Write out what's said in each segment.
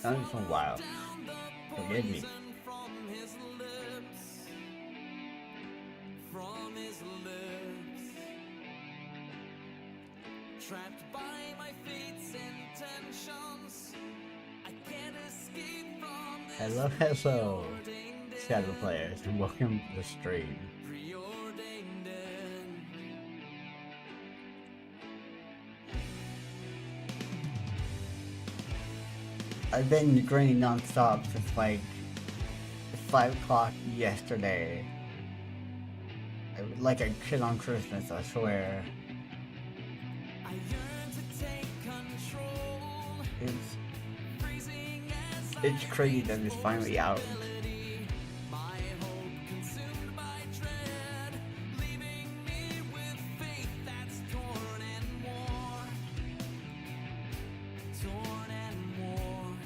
Done it for a while. Forgive me. Trapped by my fate's intentions, I can't escape from this Hello, hello, Shadow Players, and welcome to the stream. preordained end. I've been grinding non-stop since like 5 o'clock yesterday. Like a kid on Christmas, I swear. I yearn to take control, freezing as It's crazy that it's finally out. my hope consumed by dread, leaving me with faith that's torn and worn, torn and worn.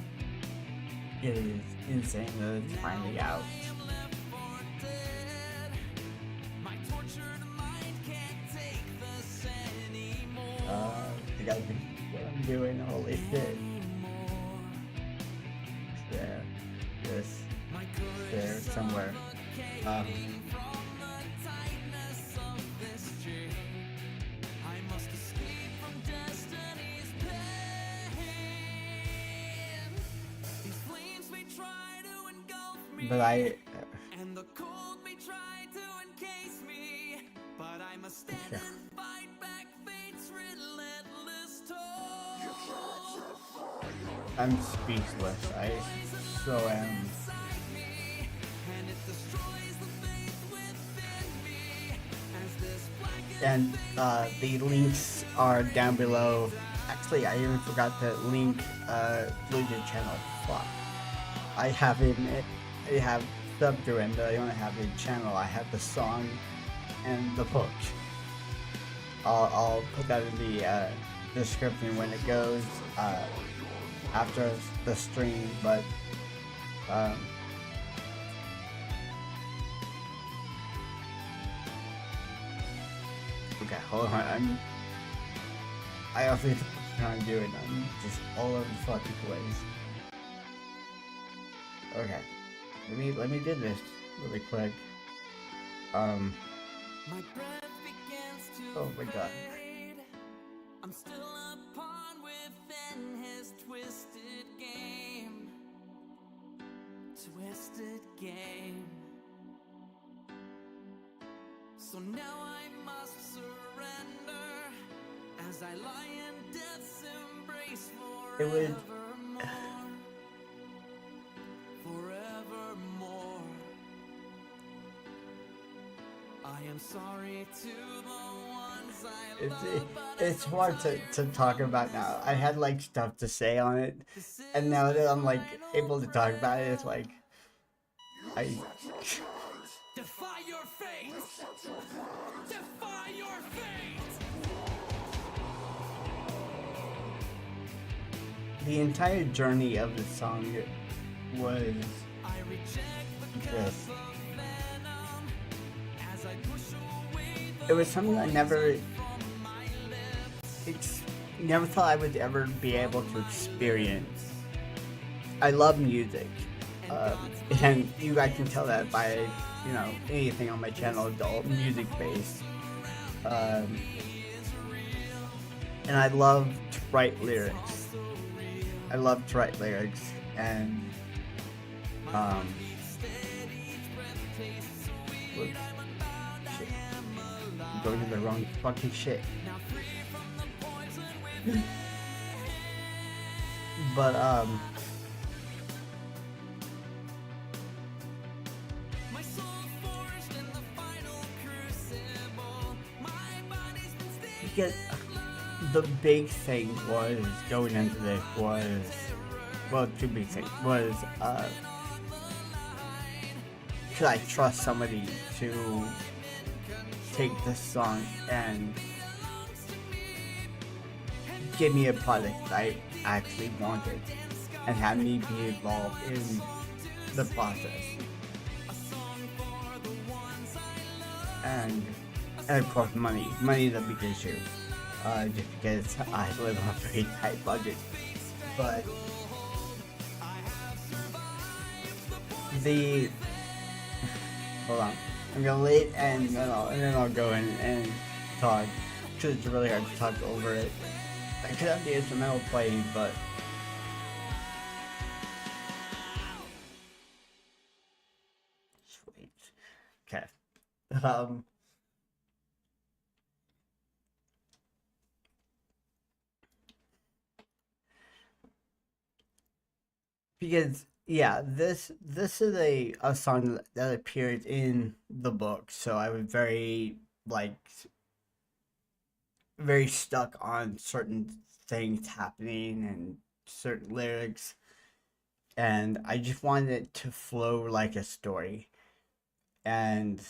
It is insane that it's finally out. I am left for dead. My tortured mind can't take this anymore. I gotta be what I'm doing, holy shit. There. This. My courage There, somewhere. from the tightness of this chain. I must escape from destiny's pain. These flames may try to engulf me, But and the cold may try to encase me, but I must stand Yeah. and fight back fate's relentless toll. I'm speechless. I so am. Inside me, and it destroys the faith within me as this black And the links are down below. Actually, I even forgot to link Bluejay channel. Fuck. I have it. I have subbed to him, but I don't have the channel. I have the song and the hook. I'll put that in the description when it goes after the stream. But okay, hold on. I also need to try and do it. I'm just all over the fucking place. Okay, let me do this really quick. My breath begins to Oh my god. fade. I'm still a pawn within his twisted game. Twisted game. So now I must surrender as I lie in death's embrace It would- forevermore. Forevermore. I am sorry to the ones I love, but It's hard to talk about now. I had like stuff to say on it, and now that I'm like able to talk about it, it's like I defy your fate. Defy your fate. the entire journey of the song was I reject the just venom as I push away it was something I never never thought I would ever be able to experience. I love music, and you guys can tell that by anything on my channel, adult music based, and I love to write lyrics. I love to write lyrics, and whoops, shit. I'm going to the wrong fucking shit. But my soul forged in the final crucible. My body's been stained. because the big thing was going into this was, well, two big things was could I trust somebody to take this song and give me a product that I actually wanted and have me be involved in the process. And of course money is the big issue. just because I live on a very tight budget. But the hold on, I'm gonna wait and then I'll go in and talk. Cause it's really hard to talk over it. I could have the instrumental playing, but sweet. Okay. Um. Because yeah, this is a song that appeared in the book, so I was like very stuck on certain things happening and certain lyrics, and I just wanted it to flow like a story. And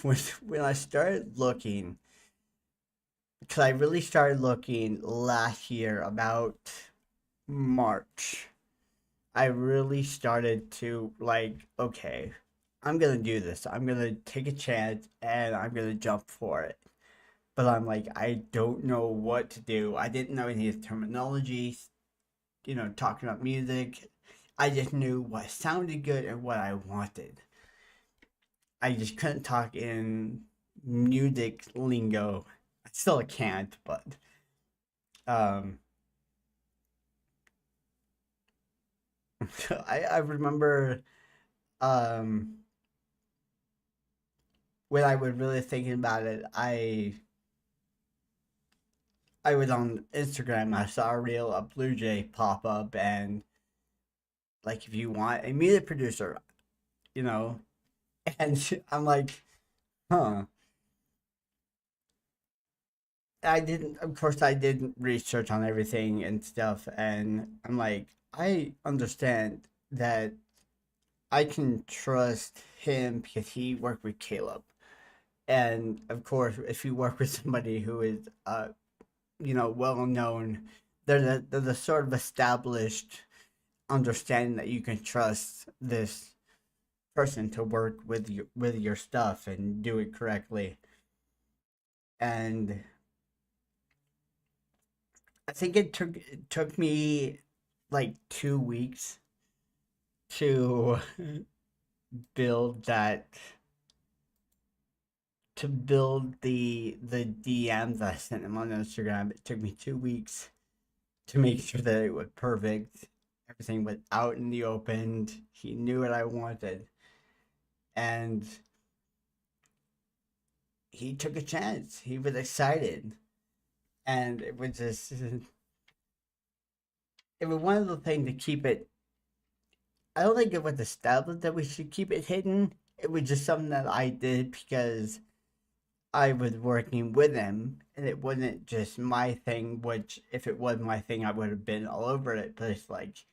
when I started looking, because I really started looking last year about March, I really started to like, okay, I'm gonna do this. I'm gonna take a chance and I'm gonna jump for it. But I'm like, I don't know what to do. I didn't know any of the terminology, talking about music. I just knew what sounded good and what I wanted. I just couldn't talk in music lingo. I still can't, but um, I remember um when I was really thinking about it, I was on Instagram. I saw a reel of Blue Jay pop up, and like, if you want a music producer, you know, and I'm like, huh. I didn't, of course, I did research on everything and stuff, and I'm like, I understand that I can trust him because he worked with Caleb, and of course, if you work with somebody who is, well known, there's a sort of established understanding that you can trust this person to work with your stuff and do it correctly. And I think it took me like 2 weeks to build that to build the DMs I sent him on Instagram. It took me 2 weeks to make sure that it was perfect. Everything was out in the open. He knew what I wanted, and he took a chance. He was excited, and it was just it was one of the things to keep it. I don't think it was established that we should keep it hidden. It was just something that I did because I was working with him, and it wasn't just my thing. Which, if it was my thing, I would have been all over it. But it's like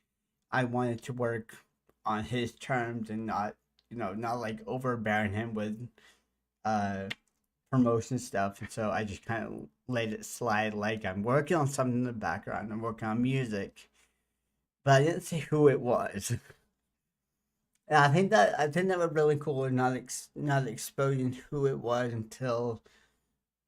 I wanted to work on his terms and not, not like overbearing him with uh promotion stuff. And so I just kind of let it slide. Like, I'm working on something in the background. I'm working on music, but I didn't say who it was. And I think that was really cool. Not exposing who it was until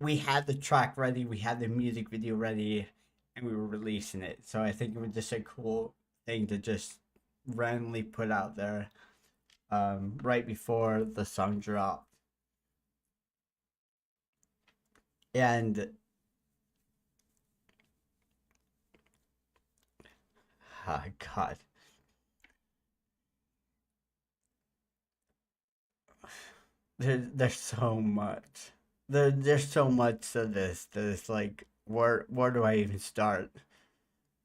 we had the track ready, we had the music video ready, and we were releasing it. So I think it was just a cool thing to just randomly put out there, right before the song dropped. And oh God, there's so much. There's so much to this that it's like, where do I even start?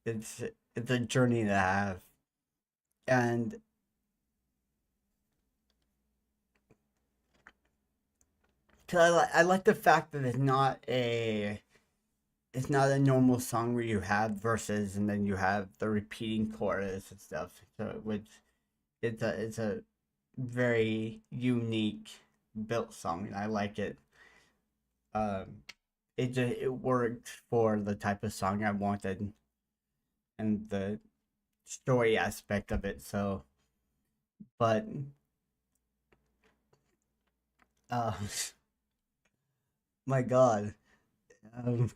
It's it's a journey to have. And cause I like the fact that it's not a normal song where you have verses and then you have the repeating chorus and stuff. So it's a very unique built song, and I like it. Um, it worked for the type of song I wanted and the story aspect of it. So, but uh, My God. Um,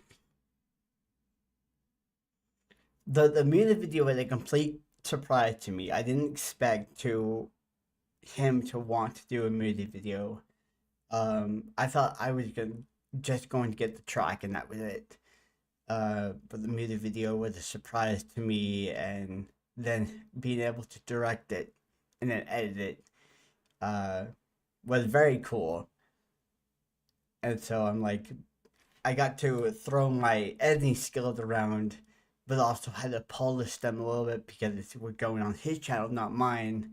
the music video was a complete surprise to me. I didn't expect to him to want to do a music video. I thought I was just going to get the track and that was it. But the music video was a surprise to me, and then being able to direct it and then edit it uh, was very cool. And so I'm like, I got to throw my editing skills around, but also had to polish them a little bit because it's we're going on his channel, not mine.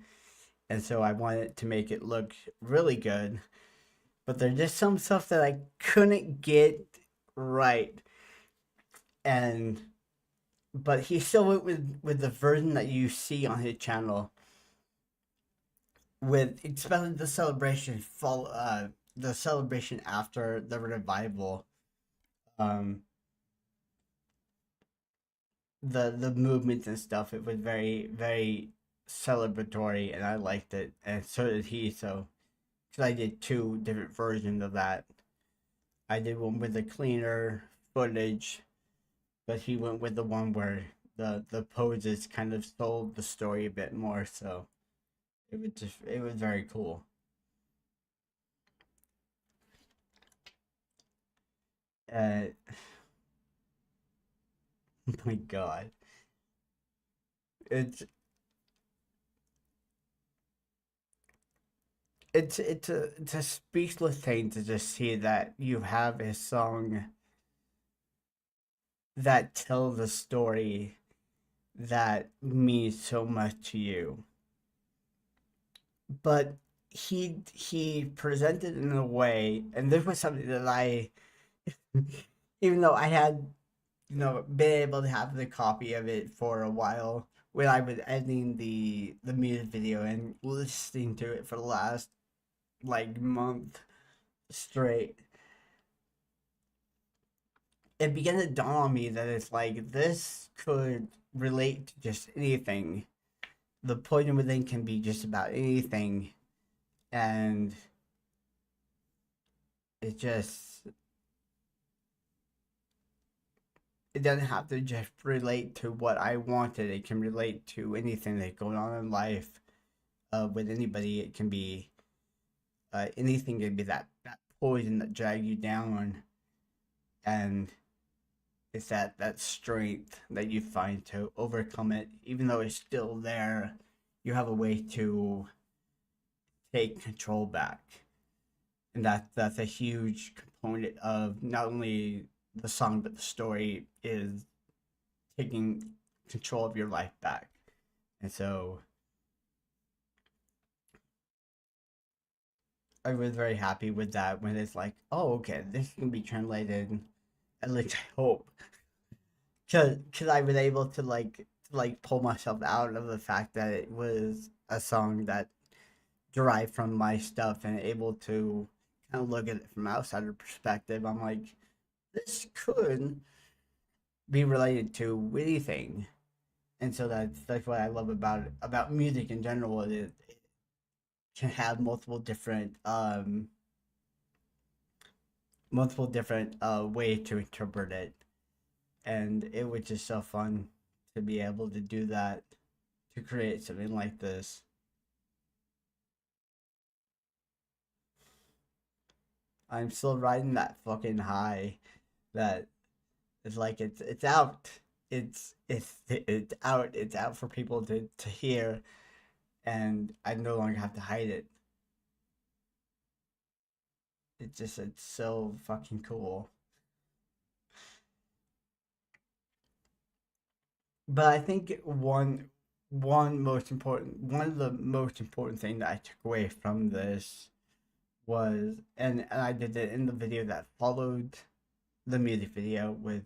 And so I wanted to make it look really good. But there's just some stuff that I couldn't get right. And but he still went with the version that you see on his channel, with especially the celebration after the revival. Um, the movements and stuff. It was very celebratory, and I liked it, and so did he. So, because I did two different versions of that. I did one with the cleaner footage, but he went with the one where the poses kind of sold the story a bit more. So it was very cool. Uh, oh my God, it's it's a speechless thing to just see that you have a song that tells a story that means so much to you. But he presented in a way, and this was something that I, even though I had been able to have the copy of it for a while when I was editing the music video and listening to it for the last like month straight, it began to dawn on me that it's like this could relate to just anything. The poison within can be just about anything, and it just it doesn't have to just relate to what I wanted. It can relate to anything that's going on in life with anybody. It can be anything. Can be that poison that drags you down, and it's that strength that you find to overcome it, even though it's still there. You have a way to take control back, and that's a huge component of not only the song but the story is taking control of your life back. And so I was very happy with that when it's like, oh, okay, this can be translated. At least I hope, because I was able to pull myself out of the fact that it was a song that derived from my stuff and able to kind of look at it from outsider perspective. I'm like, this could be related to anything, and so that's what I love about music in general. It can have multiple different ways to interpret it, and it was just so fun to be able to do that, to create something like this. I'm still riding that fucking high that it's like it's out. It's out. It's out for people to hear, and I no longer have to hide it. It's so fucking cool. But I think one of the most important thing that I took away from this was, and I did it in the video that followed the music video with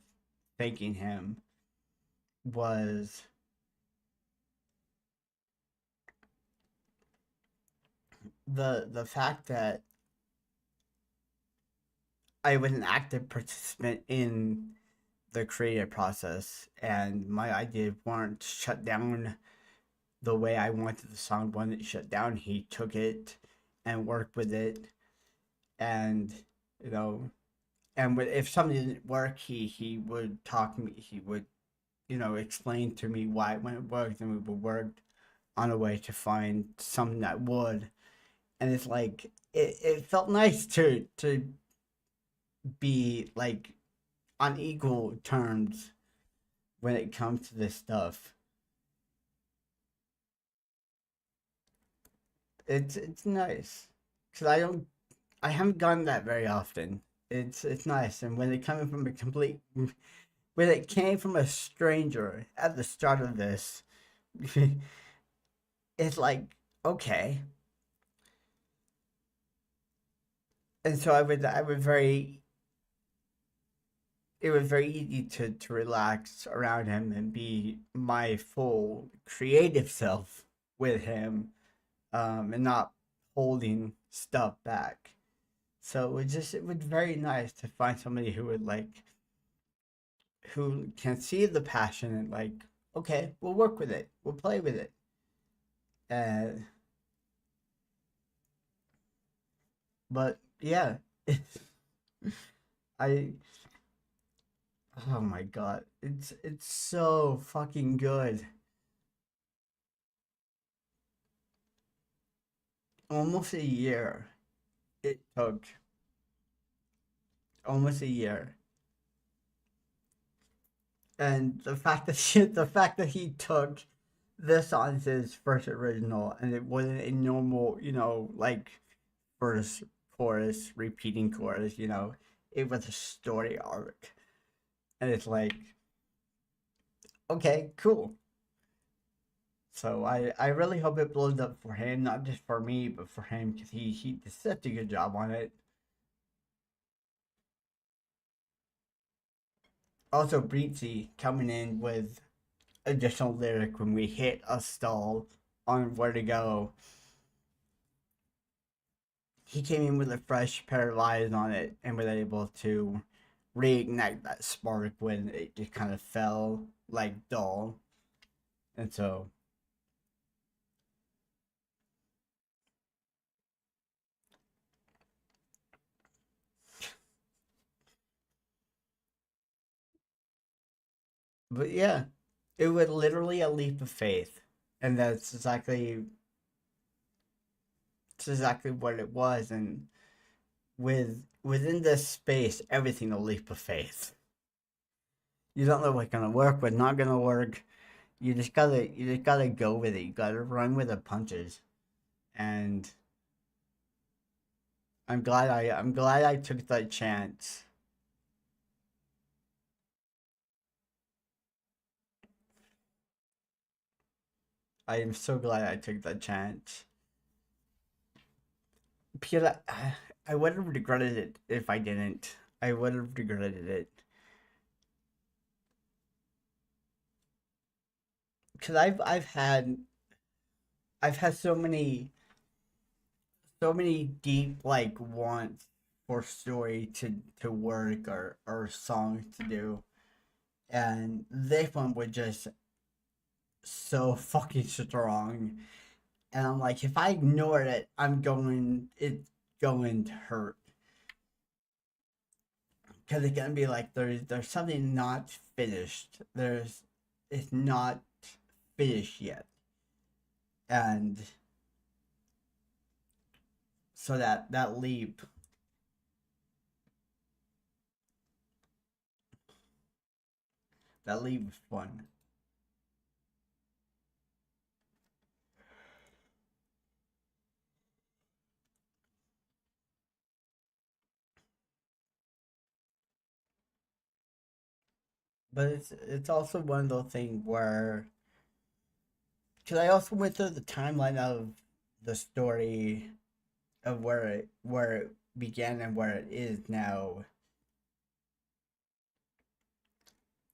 thanking him, was the fact that I was an active participant in the creative process, and my ideas weren't shut down the way I wanted the song wasn't shut down. He took it and worked with it, and you know and if something didn't work, he would talk me. He would, explain to me why when it worked, and we would work on a way to find something that would. And it's like it felt nice to be like on equal terms when it comes to this stuff. It's nice because I haven't gotten that very often. It's nice, and when it coming from a complete when it came from a stranger at the start of this, it's like okay. And so I would very it was very easy to relax around him and be my full creative self with him, and not holding stuff back. So it was very nice to find somebody who would who can see the passion and okay, we'll work with it, we'll play with it. uh, but yeah, I oh my god, it's so fucking good. Almost a year it took, almost a year. And the fact that he took this on his first original, and it wasn't a normal, first chorus, repeating chorus, it was a story arc. And it's like, okay, cool. So I really hope it blows up for him, not just for me, but for him, because he did such a good job on it. Also, Breezy coming in with additional lyric when we hit a stall on where to go. He came in with a fresh pair of eyes on it and was able to reignite that spark when it just kind of fell like dull. And so, but yeah, it was literally a leap of faith, and that's exactly what it was. And within this space, everything a leap of faith. You don't know what's gonna work, what's not gonna work. You just gotta go with it. You gotta run with the punches. And I'm glad I took that chance. I am so glad I took that chance. Because I would have regretted it if I didn't. I would have regretted it. Because I've had so many deep wants for story to work, or songs to do. And this one was just so fucking strong. And I'm like, if I ignore it, it's going to hurt. Because it's gonna be like there's something not finished. It's not finished yet. And so that leap was fun. But it's also one of those things where, because I also went through the timeline of the story of where it began and where it is now.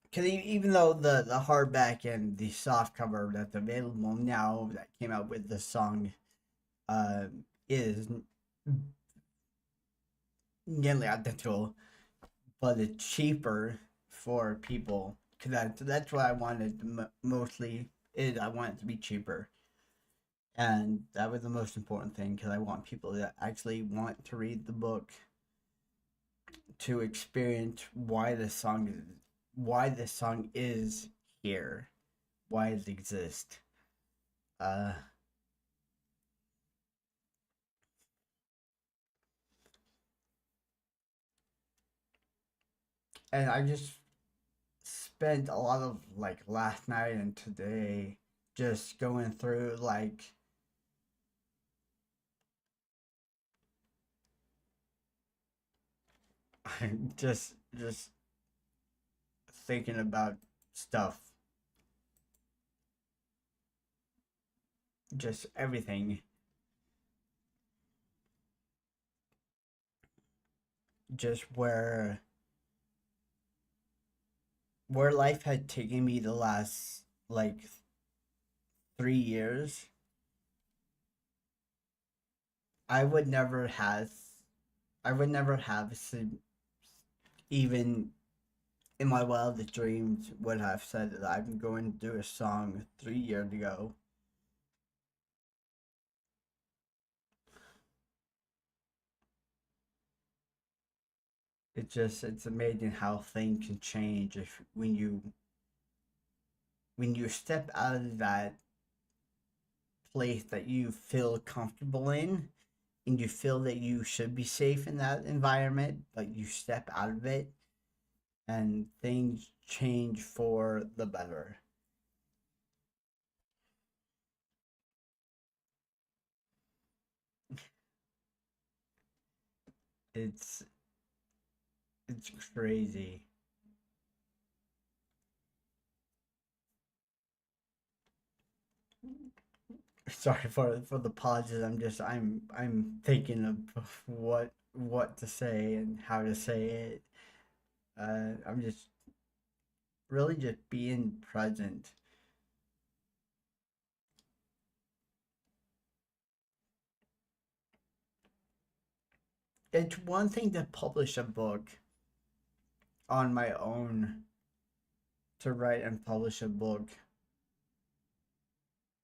Because even though the hardback and the soft cover that's available now that came out with the song, uh, is nearly identical, but it's cheaper for people. Because that's what I wanted mostly. Is I want it to be cheaper. And that was the most important thing, because I want people that actually want to read the book to experience why this song is here, why it exists. Uh, and I just spent a lot of like last night and today just going through like just thinking about stuff, just everything, just where life had taken me the last like 3 years. I would never have I would never have even in my wildest dreams would have said that I'm going to do a song 3 years ago. It's amazing how things can change if when you step out of that place that you feel comfortable in and you feel that you should be safe in that environment, but you step out of it and things change for the better. It's it's crazy. Sorry for the pauses. I'm thinking of what to say and how to say it. I'm just really just being present. It's one thing to publish a book on my own, to write and publish a book.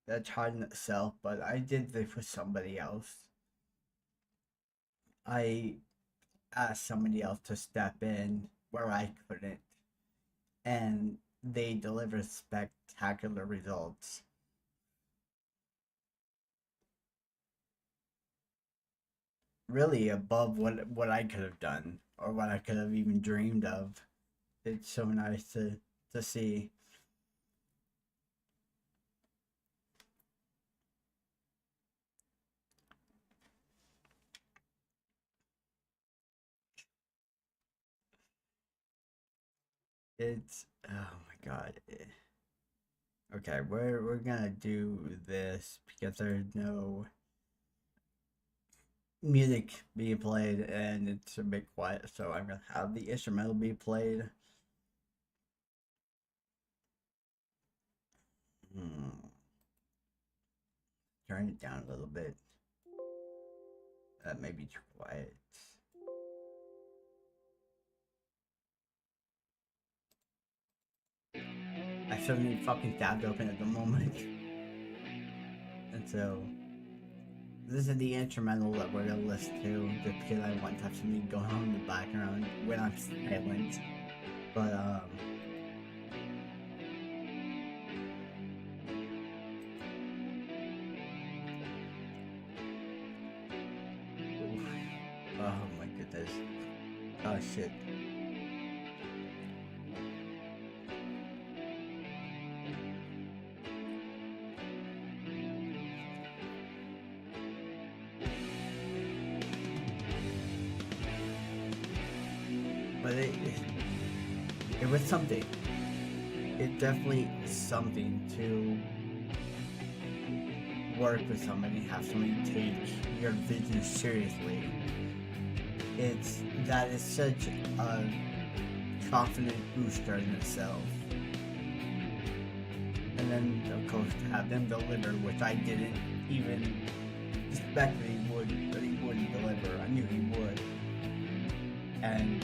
That's hard in itself, but I did this with somebody else. I asked somebody else to step in where I couldn't, and they delivered spectacular results. Really above what I could have done or what I could have even dreamed of. It's so nice to see. It's oh my god. Okay, we're gonna do this because there's no music being played and it's a bit quiet, so I'm gonna have the instrumental be played. Hmm. Turn it down a little bit. That may be too quiet. I still need fucking tabs open at the moment. And so this is the instrumental that we're gonna listen to just because I want to have something going on in the background when I'm silent. But oh my goodness. Oh shit. But it was something. It definitely is something to work with somebody, have somebody take your vision seriously. It's that is such a confident booster in itself. And then of course to have them deliver, which I didn't even suspect that he wouldn't deliver. I knew he would. And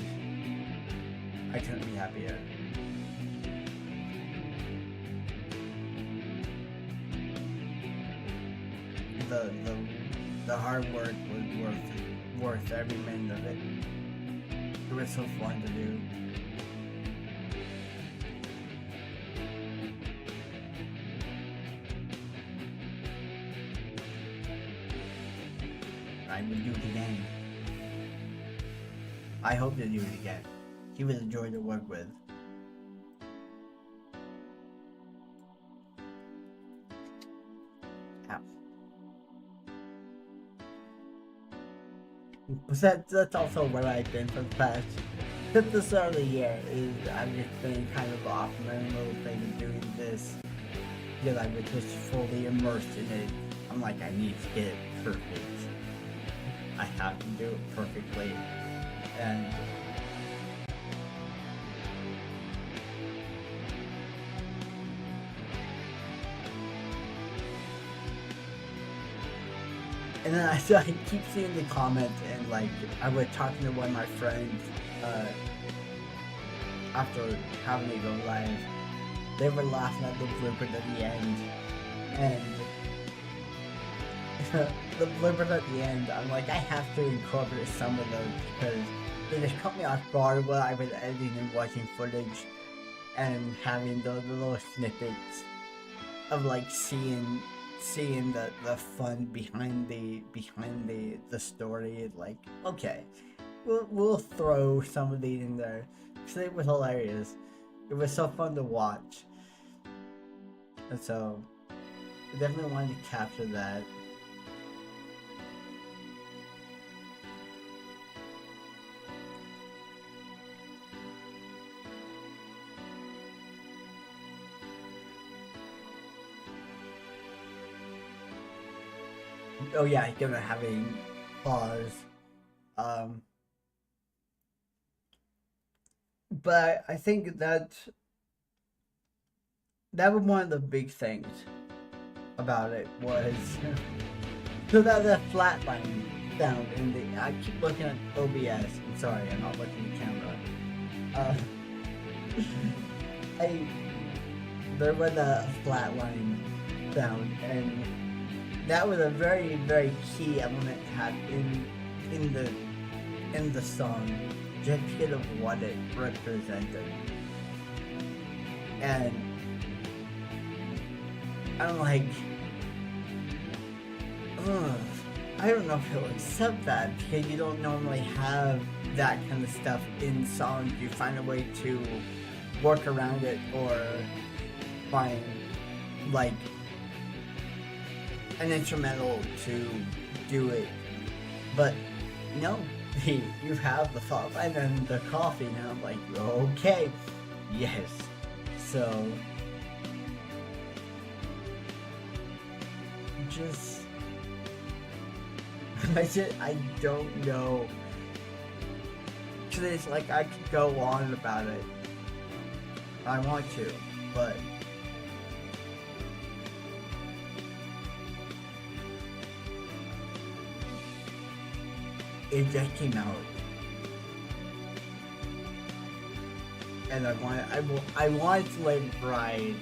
I couldn't be happier. The the hard work was worth every minute of it. It was so fun to do. I would do it again. I hope to do it again. He was a joy to work with. Ow. But that's also where I've been for the past, since the start of the year, is I've just been kind of off my own little thing of doing this, because I was just fully immersed in it. I'm like, I need to get it perfect. I have to do it perfectly. And then I keep seeing the comments, and like I was talking to one of my friends after having it go live. They were laughing at the bloopers at the end, and the bloopers at the end, I'm like, I have to incorporate some of those because they just caught me off guard while I was editing and watching footage and having those little snippets of like seeing the fun behind the story. Like, okay, we'll throw some of these in there because it was hilarious. It was so fun to watch, and so I definitely wanted to capture that. Oh yeah, gonna have a pause. But I think that was one of the big things about it was so that the flatline sound in the. I keep looking at OBS. I'm sorry, I'm not looking at the camera. There was a flatline sound, and that was a very, very key element to have in the song, just because of what it represented. And I'm like, I don't know if he'll accept that, because you don't normally have that kind of stuff in songs. You find a way to work around it or find like an instrumental to do it. But no, you have the fun and then the coffee, and I'm like, okay, yes. So just I don't know, because it's like I could go on about it. I want to, but it just came out, and I wanted to let it ride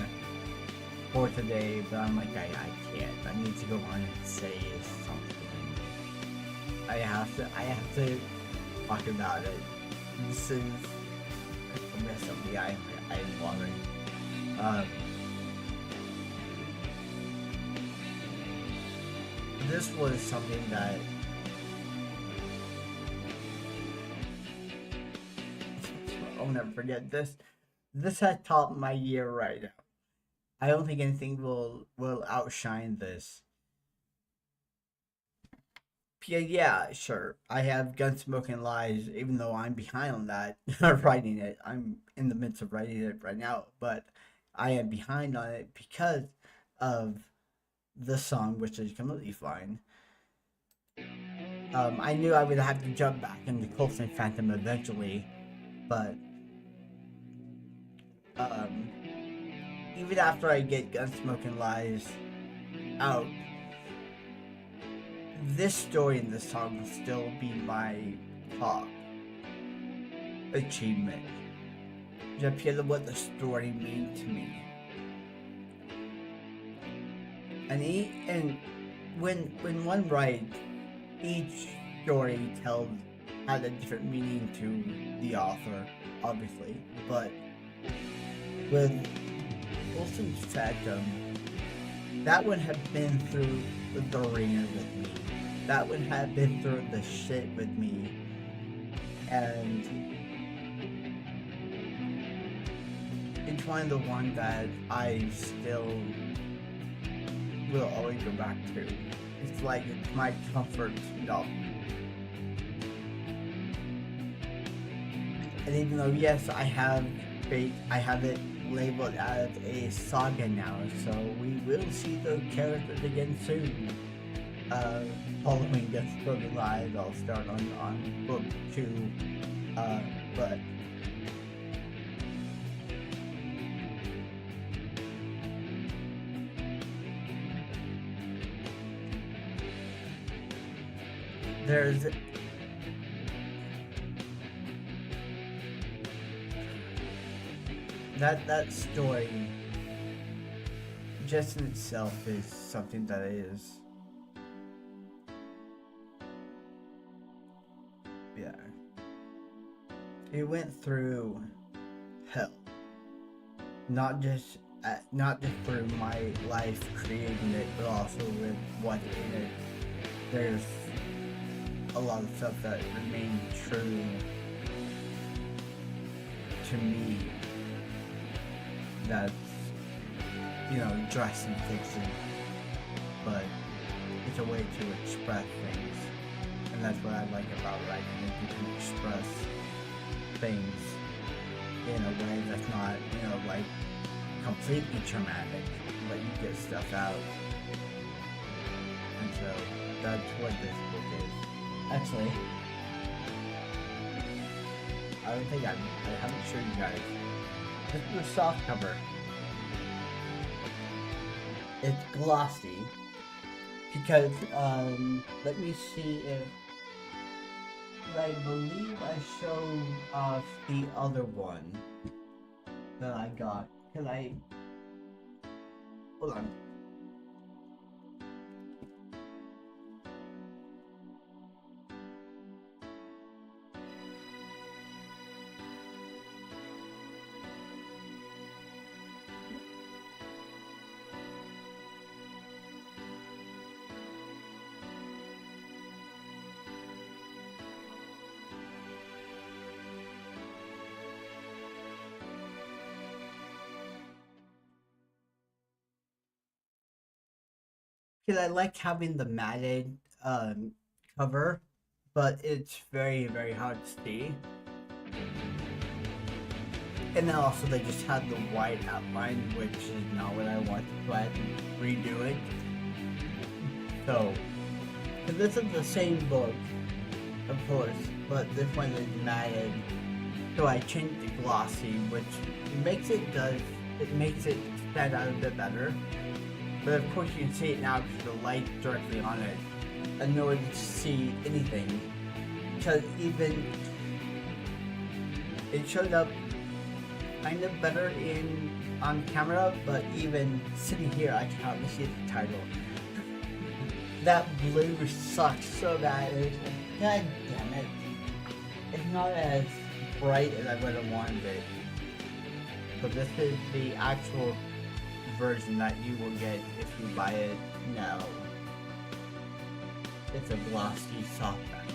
for today, but I'm like, I can't. I need to go on and say something. I have to talk about it. This is something I'm loving. This was something that I'll never forget. This has topped my year right now. I don't think anything will outshine this. Yeah, sure. I have Gunsmoke and Lies, even though I'm behind on that, writing it. I'm in the midst of writing it right now, but I am behind on it because of the song, which is completely fine. I knew I would have to jump back into Coulson Phantom eventually, but even after I get Gunsmoke and Lies out, this story in this song will still be my top achievement, just because of what the story means to me. And when one writes, each story tells had a different meaning to the author, obviously, but with Wilson's Phantom, that would have been through the ringer with me. That would have been through the shit with me. And it's one of the ones that I still will always go back to. It's like it's my comfort novel. And even though yes, I have it labeled as a saga now, so we will see those characters again soon. Following this storyline, I'll start on book 2, but there's that story just in itself is something that is, yeah, it went through hell, not just through my life creating it, but also with what's in it. There's a lot of stuff that remained true to me, that's, you know, dressing fiction, but it's a way to express things, and that's what I like about writing, is you can express things in a way that's not, you know, like completely traumatic, but you get stuff out. And so that's what this book is. Actually, I don't think I haven't shown you guys. This is the soft cover. It's glossy because let me see if I believe I showed off the other one that I got. Can I hold on? Because I like having the matted cover, but it's very, very hard to see. And then also they just had the white outline, which is not what I want, so I had to redo it. So, this is the same book, of course, but this one is matted. So I changed the glossy, which makes it stand out a bit better. But of course you can see it now because the light directly on it. And no one can see anything. Because even it showed up kind of better on camera, but even sitting here I can hardly see the title. That blue sucks so bad. God damn it. It's not as bright as I would have wanted it. But this is the actual version that you will get if you buy it now. It's a glossy softback,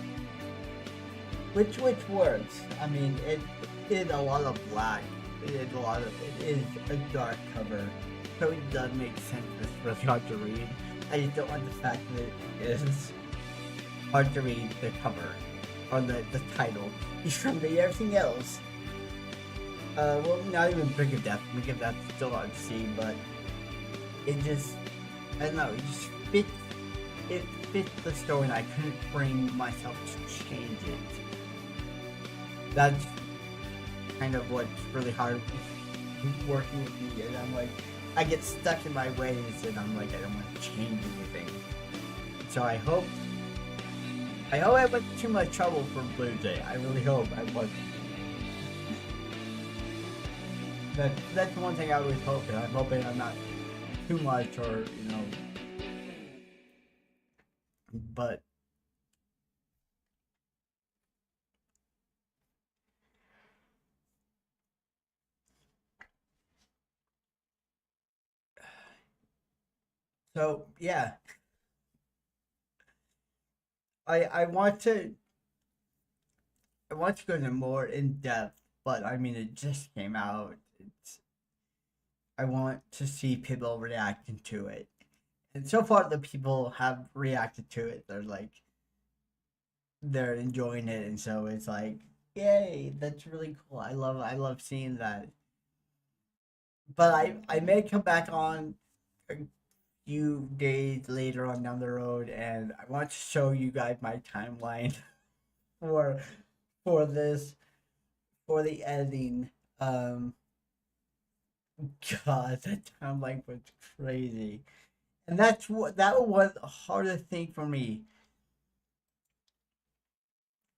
which works. I mean, it is a lot of black. It is a dark cover, so it does make sense. It's really hard to read. I just don't like the fact that it is hard to read the cover or the title. From everything else. Well, not even Brink of Death. Brink of Death still hard to see, but it just, I don't know, it fits the story, and I couldn't bring myself to change it. That's kind of what's really hard working with me, and I'm like, I get stuck in my ways, and I'm like, I don't want to change anything. So I hope I went too much trouble for Blue Jay. I really hope I wasn't. That's the one thing I always hope, and I'm hoping I'm not too much, or, you know, but So yeah, I want to go into more in depth, but I mean it just came out. It's I want to see people reacting to it, and so far the people have reacted to it. They're enjoying it, and so it's like, yay, that's really cool. I love seeing that. But I may come back on a few days later on down the road, and I want to show you guys my timeline for this for the editing. Um, God, that timeline was crazy, and that was the hardest thing for me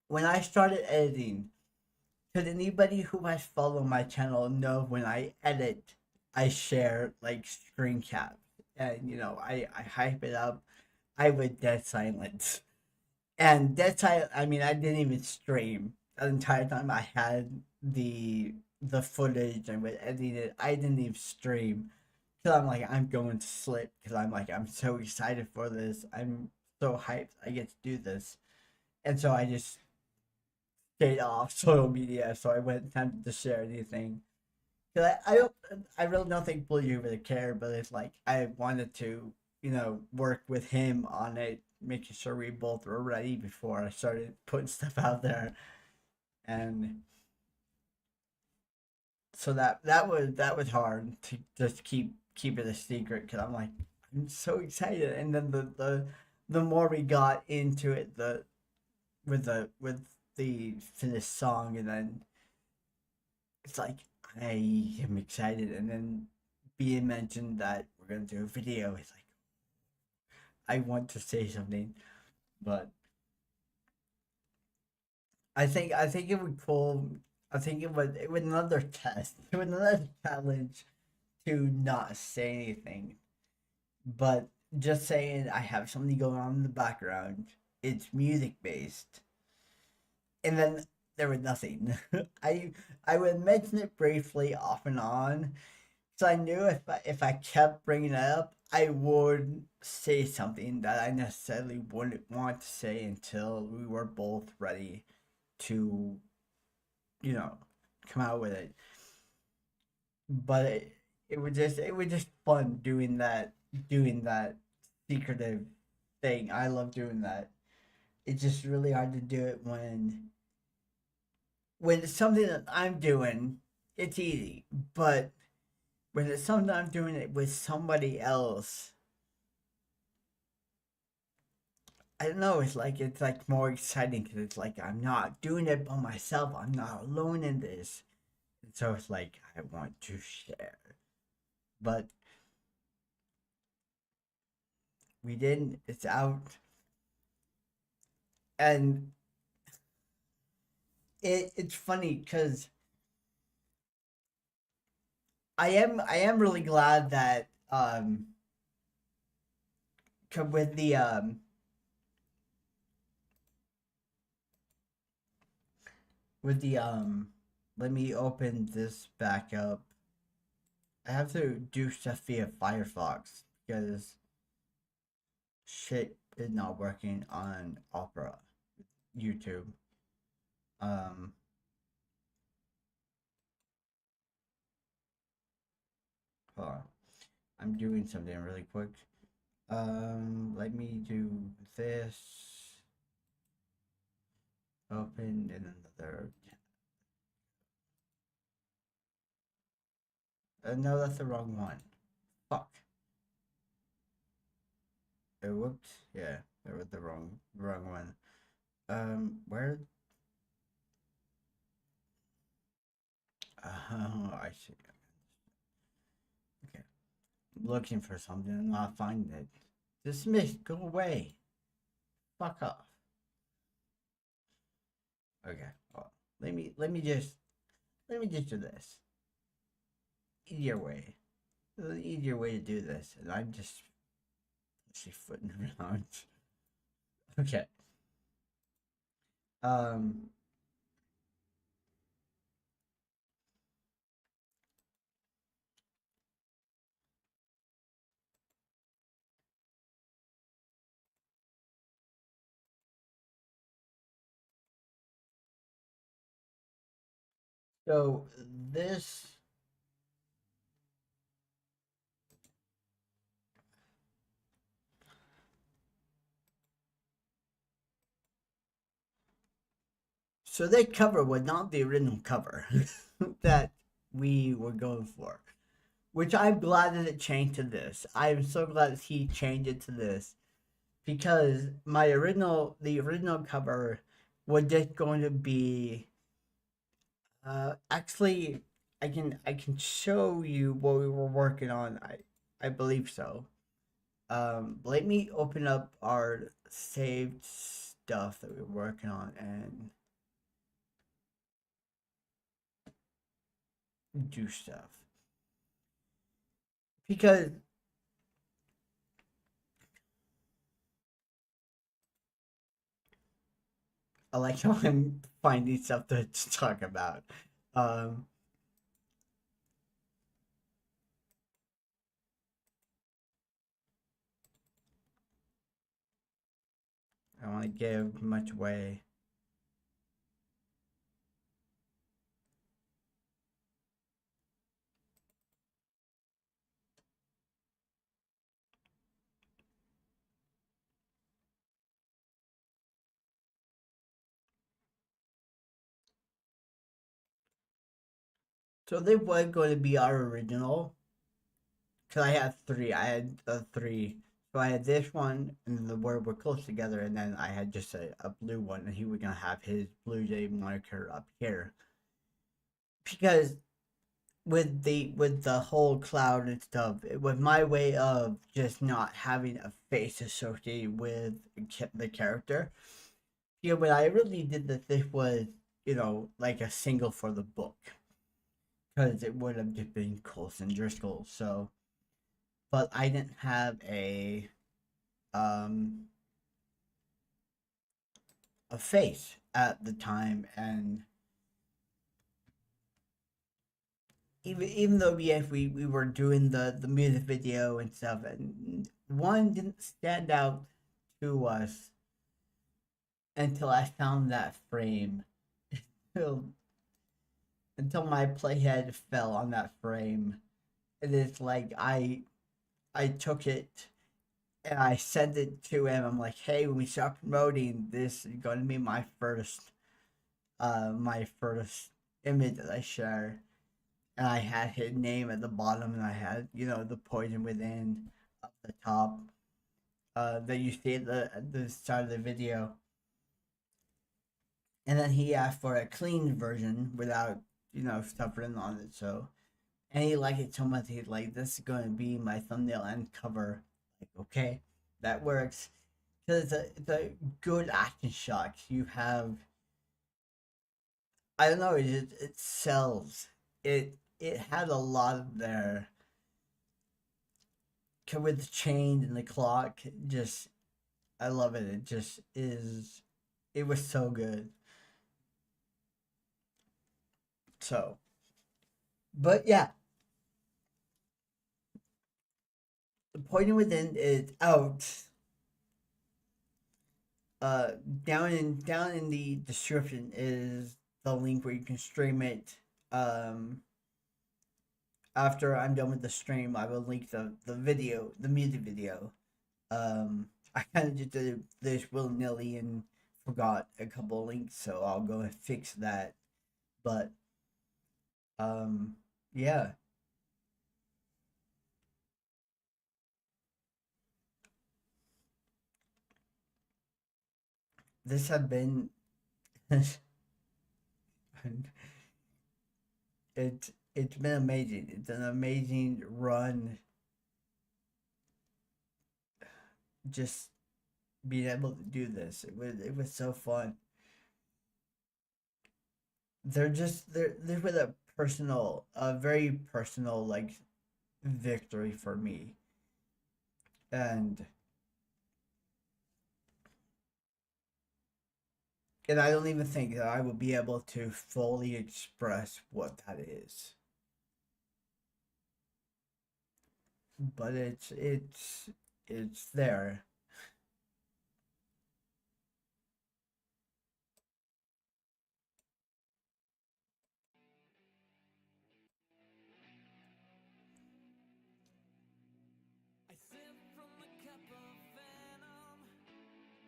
when I started editing. Because anybody who has followed my channel know when I edit, I share like screen caps, and I hype it up. I would dead silence, and dead silence. I mean, I didn't even stream the entire time. I had the footage and would edit it. I didn't even stream because I'm like I'm going to sleep because I'm like I'm so excited for this. I'm so hyped. I get to do this, and so I just stayed off social media, so I wasn't tempted to share anything. Cause I really don't think Blue really cared, but it's like I wanted to, work with him on it, making sure we both were ready before I started putting stuff out there, and so that was hard to just keep it a secret because I'm like I'm so excited, and then the more we got into it, with the finished song, and then it's like I am excited, and then being mentioned that we're gonna do a video, it's like I want to say something, but I think it would cool. I think it would another test, it would another challenge to not say anything, but just saying I have something going on in the background. It's music based, and then there was nothing. I would mention it briefly off and on. So I knew if I kept bringing it up, I would say something that I necessarily wouldn't want to say until we were both ready to, you know, come out with it. But it was just fun doing that secretive thing. I love doing that. It's just really hard to do it when it's something that I'm doing. It's easy, but when it's something I'm doing it with somebody else, I don't know. It's like more exciting because it's like I'm not doing it by myself. I'm not alone in this, and so it's like I want to share. But we didn't. It's out, and it's funny because I am really glad that with the let me open this back up. I have to do stuff via Firefox because shit is not working on Opera YouTube. Um, Hold on. I'm doing something really quick. Let me do this. Open in another. No, that's the wrong one. Fuck. Whoops. Yeah, that was the wrong one. Where? Oh, I see. Okay. Looking for something and not finding it. Dismiss. Go away. Fuck off. Okay. Well, let me just do this. Easier way. The easier way to do this, and I'm just pussyfooting around. Okay. Um. So this so that cover was not the original cover that we were going for. Which I'm glad that it changed to this. I'm so glad that he changed it to this because the original cover was just going to be. Actually, I can show you what we were working on. I believe so. Let me open up our saved stuff that we were working on and do stuff because I like how I'm finding stuff to talk about. Um, I don't want to give much away. So they were going to be our original. Cause I had three. I had three. So I had this one, and the where we're close together, and then I had just a blue one, and he was gonna have his Blue Jay moniker up here. Because with the whole cloud and stuff, it was my way of just not having a face associated with the character. Yeah, when I really did this was like a single for the book, because it would have just been Coulson Driscoll. So, but I didn't have um a face at the time, and even though yes we were doing the music video and stuff, and one didn't stand out to us until I found that frame. until until my playhead fell on that frame, and it's like I took it and I sent it to him. I'm like, hey, when we start promoting, this is going to be my first image that I share. And I had his name at the bottom, and I had the poison within up the top. That you see at the start of the video. And then he asked for a clean version without stuff written on it. So, and he liked it so much. He's like, "This is going to be my thumbnail and cover." Like, okay, that works. Because it's a good action shot. You have, I don't know, it sells. It had a lot of there. With the chain and the clock, just I love it. It just is. It was so good. So, but yeah, the Poison Within is out. Uh, down in the description is the link where you can stream it. Um, After I'm done with the stream, I will link the video, the music video. I kind of just did this willy nilly and forgot a couple of links, so I'll go and fix that. But yeah, this has been it's been amazing. It's an amazing run. Just being able to do this, it was so fun. They're with a very personal like victory for me, and I don't even think that I will be able to fully express what that is. But it's there.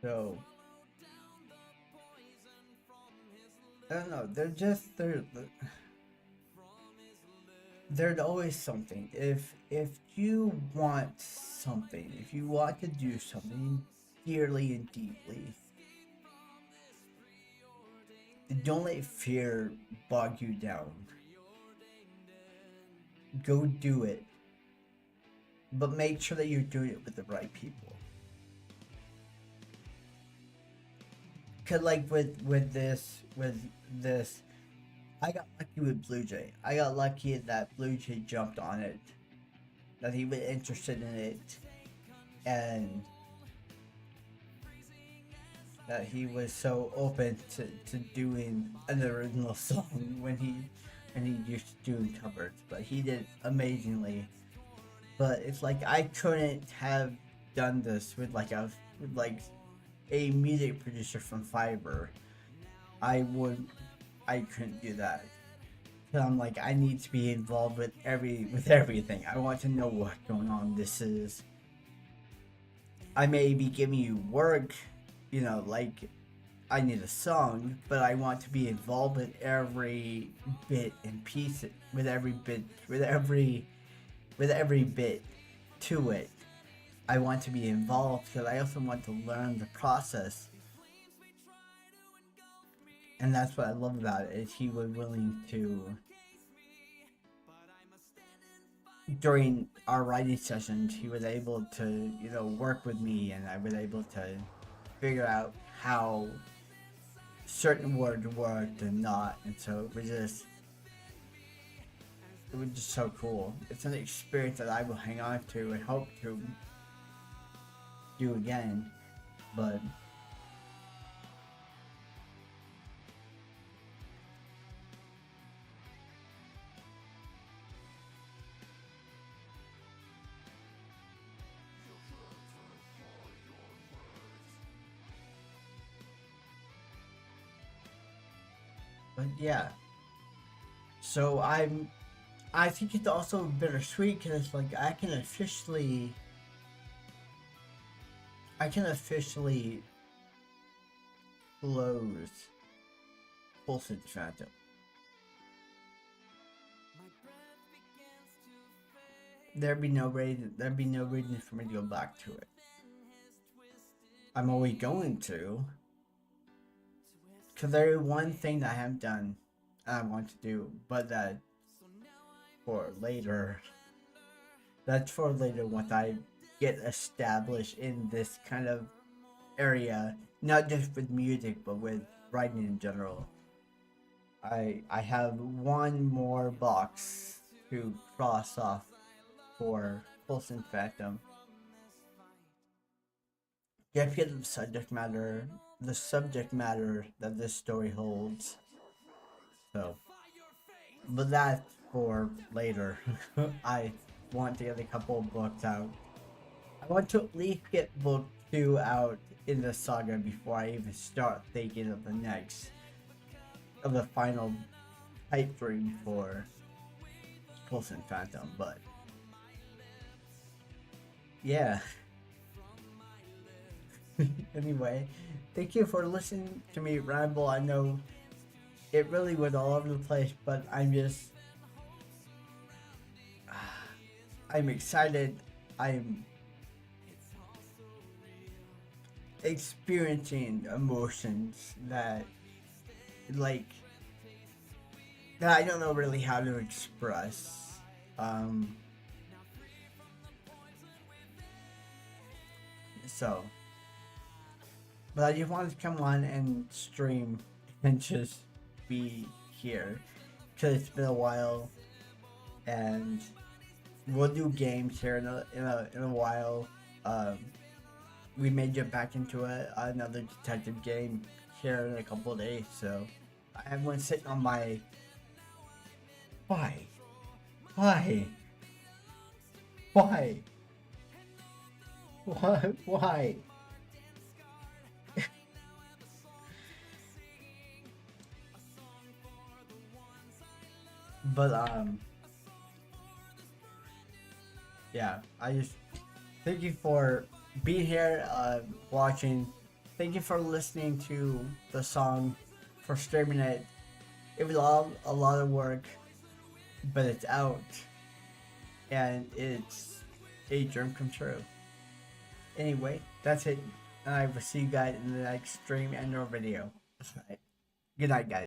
So I don't know. They're just they're there's always something. If you want something, if you want to do something dearly and deeply, don't let fear bog you down. Go do it, but make sure that you're doing it with the right people. Cause like with this, I got lucky with Blue Jay. I got lucky that Blue Jay jumped on it, that he was interested in it, and that he was so open to doing an original song when he used to do covers. But he did amazingly. But it's like I couldn't have done this with like a music producer from Fiverr. I would I couldn't do that. So I'm like I need to be involved with everything. I want to know what's going on. This is I may be giving you work, like I need a song, but I want to be involved with every bit and piece, with every bit to it. I want to be involved because I also want to learn the process, and that's what I love about it. Is he was willing to during our writing sessions. He was able to work with me, and I was able to figure out how certain words worked and not, and so it was just so cool. It's an experience that I will hang on to and hope to do again. But yeah. So I think it's also bittersweet because it's like I can officially close Pulsing Phantom. There'd be no reason for me to go back to it. I'm only going to because there is one thing that I haven't done and I want to do, but for later. That's for later once I get established in this kind of area, not just with music but with writing in general. I have one more box to cross off for Pulsing Phantom. Just because of the subject matter that this story holds. So, but that's for later. I want to get a couple of books out. I want to at least get book 2 out in the saga before I even start thinking of the final pipe dream for Pulsing Phantom. But yeah. Anyway, thank you for listening to me ramble. I know it really went all over the place, but I'm excited. I'm experiencing emotions like that I don't know really how to express. So, but I just wanted to come on and stream and just be here because it's been a while, and we'll do games here in a while. We may jump back into another detective game here in a couple of days. So I have one sitting on my why why why why but yeah, I just thank you for being here, watching thank you for listening to the song, for streaming it. It was a lot of work, but it's out, and it's a dream come true. Anyway, that's it, and I will see you guys in the next stream and or video. Good night, guys.